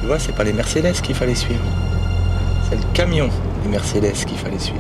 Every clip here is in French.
vois, c'est pas les Mercedes qu'il fallait suivre. C'est le camion des Mercedes qu'il fallait suivre.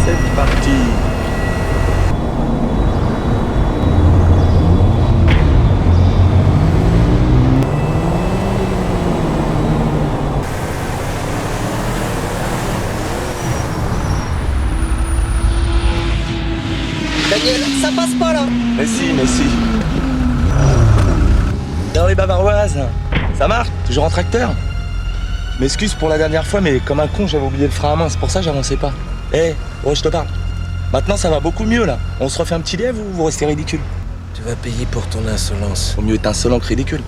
C'est parti. Daniel, ça passe pas là. Mais si, mais si. Dans les bavaroises. Ça marche? Toujours en tracteur? Je m'excuse pour la dernière fois, mais comme un con, j'avais oublié le frein à main. C'est pour ça que j'avançais pas. Oh, je te parle. Maintenant, ça va beaucoup mieux, là. On se refait un petit lièvre ou vous restez ridicule? Tu vas payer pour ton insolence. Vaut mieux être insolent que ridicule.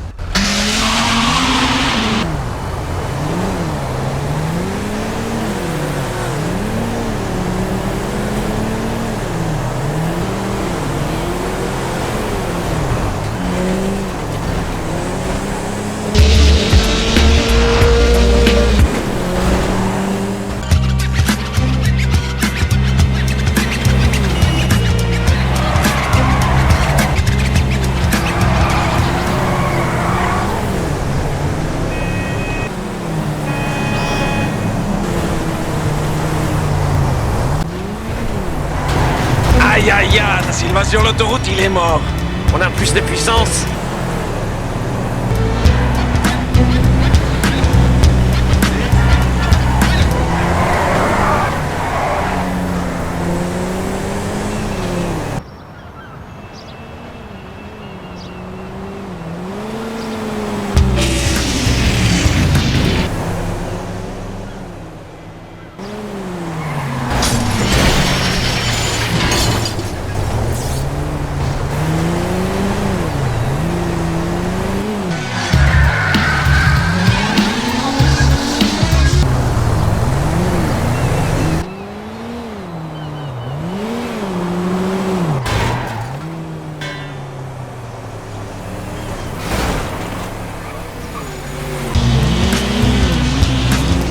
Aïe aïe aïe, s'il va sur l'autoroute, il est mort. On a plus de puissance.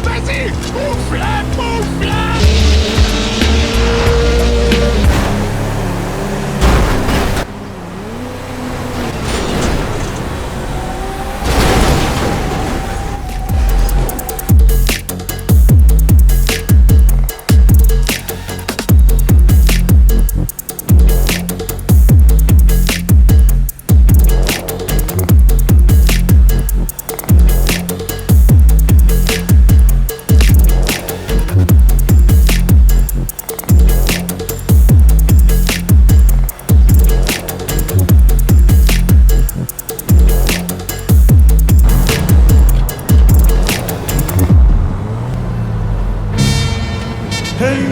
Vas-y, moufle, moufle. Hey,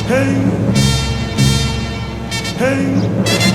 hey, hey.